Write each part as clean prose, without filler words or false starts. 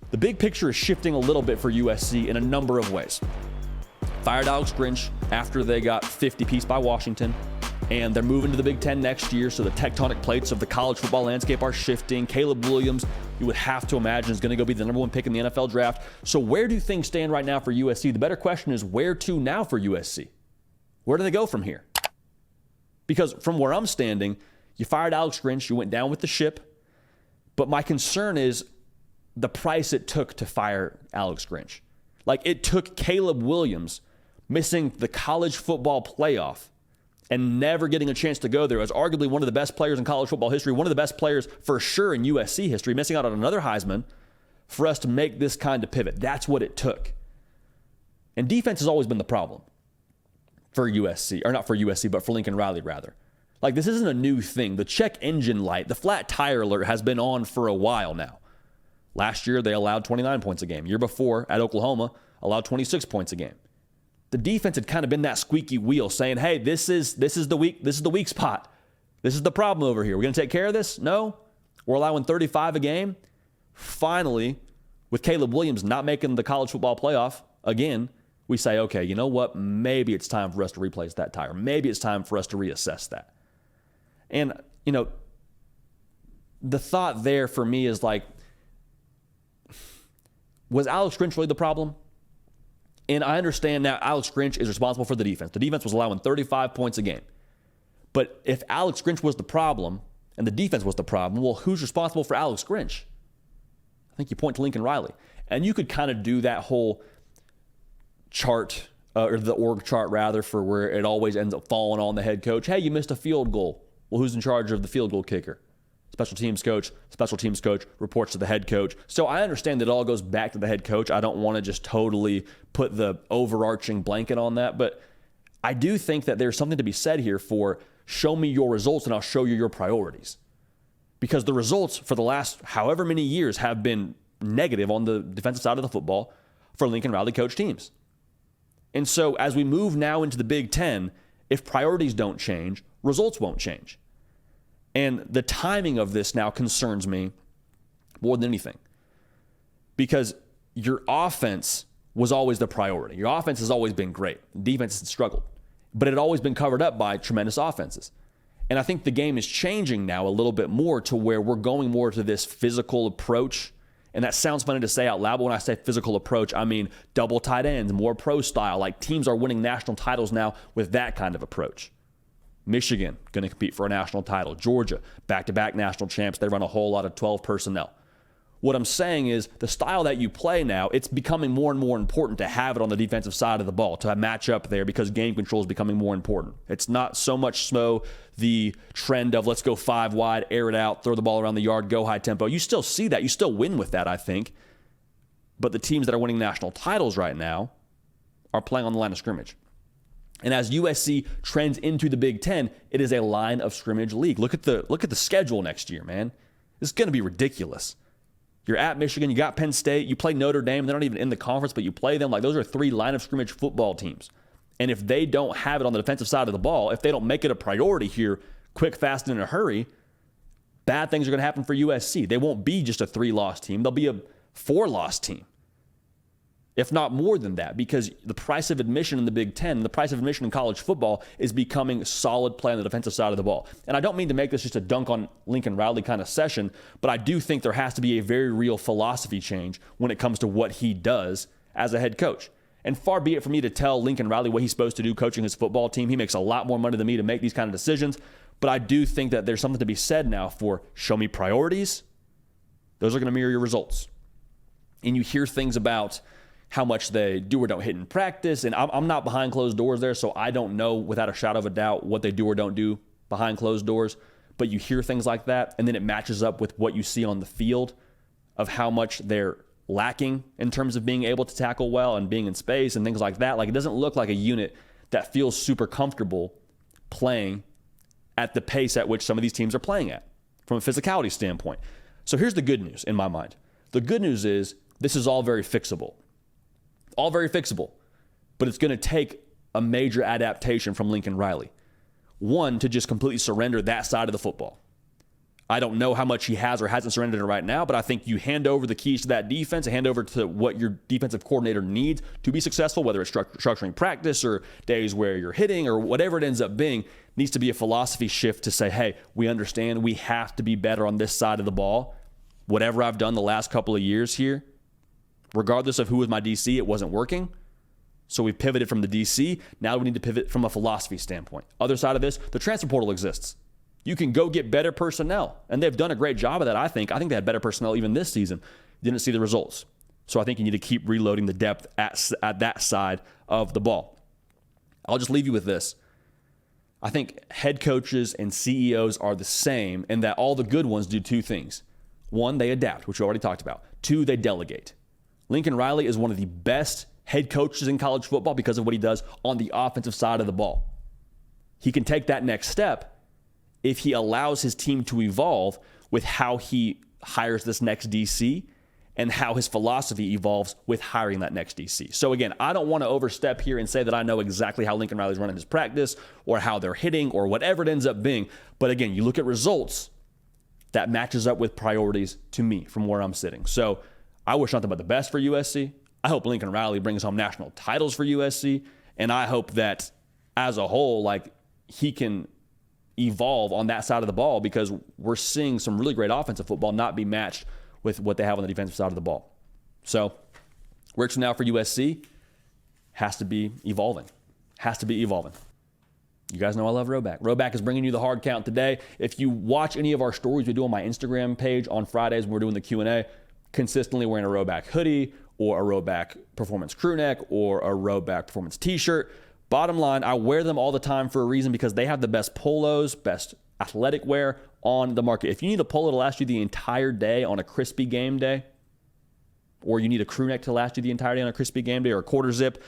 The big picture is shifting a little bit for USC in a number of ways. Fired Alex Grinch after they got 50-piece by Washington, and they're moving to the Big Ten next year, so the tectonic plates of the college football landscape are shifting. Caleb Williams, you would have to imagine, is going to go be the number one pick in the NFL draft. So where do things stand right now for USC? The better question is, where to now for USC? Where do they go from here? Because from where I'm standing, you fired Alex Grinch, you went down with the ship, but my concern is the price it took to fire Alex Grinch. Like, it took Caleb Williams missing the college football playoff and never getting a chance to go there as arguably one of the best players in college football history, one of the best players for sure in USC history, missing out on another Heisman, for us to make this kind of pivot. That's what it took. And defense has always been the problem for USC, or not for USC, but for Lincoln Riley, rather. Like, this isn't a new thing. The check engine light, the flat tire alert, has been on for a while now. Last year, they allowed 29 points a game. Year before, at Oklahoma, allowed 26 points a game. The defense had kind of been that squeaky wheel saying, hey, this is the weak spot. This is the problem over here. We're going to take care of this? No. We're allowing 35 a game. Finally, with Caleb Williams not making the college football playoff again, we say, okay, you know what? Maybe it's time for us to replace that tire. Maybe it's time for us to reassess that. And, you know, the thought there for me is like, was Alex Grinch really the problem? And I understand now Alex Grinch is responsible for the defense. The defense was allowing 35 points a game. But if Alex Grinch was the problem and the defense was the problem, well, who's responsible for Alex Grinch? I think you point to Lincoln Riley. And you could kind of do that whole chart, or the org chart rather, for where it always ends up falling on the head coach. Hey, you missed a field goal. Well, who's in charge of the field goal kicker? Special teams coach reports to the head coach. So I understand that it all goes back to the head coach. I don't want to just totally put the overarching blanket on that, but I do think that there's something to be said here for show me your results and I'll show you your priorities. Because the results for the last however many years have been negative on the defensive side of the football for Lincoln Riley coach teams. And so as we move now into the Big Ten, if priorities don't change, results won't change. And the timing of this now concerns me more than anything, because your offense was always the priority. Your offense has always been great. Defense has struggled, but it had always been covered up by tremendous offenses. And I think the game is changing now a little bit more to where we're going more to this physical approach. And that sounds funny to say out loud, but when I say physical approach, I mean double tight ends, more pro style. Like, teams are winning national titles now with that kind of approach. Michigan, going to compete for a national title. Georgia, back-to-back national champs. They run a whole lot of 12 personnel. What I'm saying is the style that you play now, it's becoming more and more important to have it on the defensive side of the ball, to match up there, because game control is becoming more important. It's not so much so the trend of let's go 5 wide, air it out, throw the ball around the yard, go high tempo. You still see that. You still win with that, I think. But the teams that are winning national titles right now are playing on the line of scrimmage. And as USC trends into the Big Ten, it is a line of scrimmage league. Look at the schedule next year, man. It's going to be ridiculous. You're at Michigan, you got Penn State, you play Notre Dame. They're not even in the conference, but you play them. Like, those are 3 line of scrimmage football teams. And if they don't have it on the defensive side of the ball, if they don't make it a priority here, quick, fast, and in a hurry, bad things are going to happen for USC. They won't be just a 3-loss team. They'll be a 4-loss team, if not more than that, because the price of admission in the Big Ten, the price of admission in college football is becoming solid play on the defensive side of the ball. And I don't mean to make this just a dunk on Lincoln Riley kind of session, but I do think there has to be a very real philosophy change when it comes to what he does as a head coach. And far be it for me to tell Lincoln Riley what he's supposed to do coaching his football team. He makes a lot more money than me to make these kind of decisions. But I do think that there's something to be said now for show me priorities. Those are going to mirror your results. And you hear things about how much they do or don't hit in practice. And I'm not behind closed doors there, so I don't know without a shadow of a doubt what they do or don't do behind closed doors. But you hear things like that, and then it matches up with what you see on the field of how much they're lacking in terms of being able to tackle well and being in space and things like that. Like, it doesn't look like a unit that feels super comfortable playing at the pace at which some of these teams are playing at from a physicality standpoint. So here's the good news in my mind. The good news is this is all very fixable. All very fixable, but it's going to take a major adaptation from Lincoln Riley. One, to just completely surrender that side of the football. I don't know how much he has or hasn't surrendered right now, but I think you hand over the keys to that defense and hand over to what your defensive coordinator needs to be successful, whether it's structuring practice or days where you're hitting or whatever it ends up being, needs to be a philosophy shift to say, hey, we understand we have to be better on this side of the ball. Whatever I've done the last couple of years here, regardless of who was my DC, it wasn't working. So we've pivoted from the DC. Now we need to pivot from a philosophy standpoint. Other side of this, the transfer portal exists. You can go get better personnel. And they've done a great job of that, I think. I think they had better personnel even this season. Didn't see the results. So I think you need to keep reloading the depth at that side of the ball. I'll just leave you with this. I think head coaches and CEOs are the same in that all the good ones do two things. One, they adapt, which we already talked about. Two, they delegate. Lincoln Riley is one of the best head coaches in college football because of what he does on the offensive side of the ball. He can take that next step if he allows his team to evolve with how he hires this next DC and how his philosophy evolves with hiring that next DC. So again, I don't want to overstep here and say that I know exactly how Lincoln Riley's running his practice or how they're hitting or whatever it ends up being. But again, you look at results, that matches up with priorities to me from where I'm sitting. So I wish nothing but the best for USC. I hope Lincoln Riley brings home national titles for USC. And I hope that as a whole, he can evolve on that side of the ball because we're seeing some really great offensive football not be matched with what they have on the defensive side of the ball. So where to now for USC has to be evolving. Has to be evolving. You guys know I love Roback. Roback is bringing you the hard count today. If you watch any of our stories we do on my Instagram page on Fridays when we're doing the Q&A, consistently wearing a Roback hoodie or a Roback performance crew neck or a Roback performance t-shirt. Bottom line, I wear them all the time for a reason because they have the best polos, best athletic wear on the market. If you need a polo to last you the entire day on a crispy game day, or you need a crew neck to last you the entire day on a crispy game day or a quarter zip,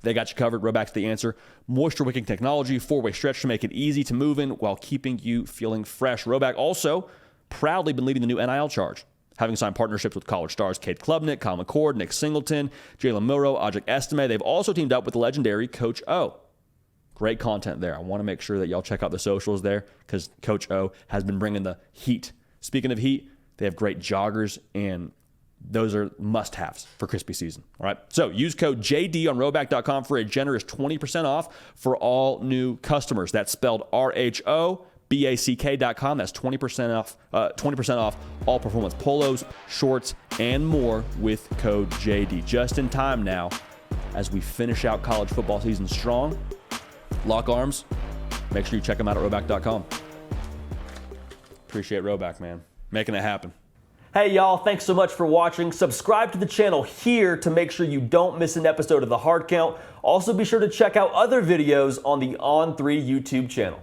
they got you covered. Roback's the answer. Moisture wicking technology, 4-way stretch to make it easy to move in while keeping you feeling fresh. Roback also proudly been leading the new NIL charge, having signed partnerships with college stars Cade Klubnik, Kyle McCord, Nick Singleton, Jalen Milroe, Ajak Estime. They've also teamed up with the legendary Coach O. Great content there. I want to make sure that y'all check out the socials there because Coach O has been bringing the heat. Speaking of heat, they have great joggers, and those are must-haves for crispy season. All right. So use code JD on Roback.com for a generous 20% off for all new customers. That's spelled RHOBACK.com. That's 20% off all performance polos, shorts, and more with code JD. Just in time now as we finish out college football season strong. Lock arms. Make sure you check them out at Roback.com. Appreciate Roback, man. Making it happen. Hey, y'all. Thanks so much for watching. Subscribe to the channel here to make sure you don't miss an episode of The Hard Count. Also, be sure to check out other videos on the On3 YouTube channel.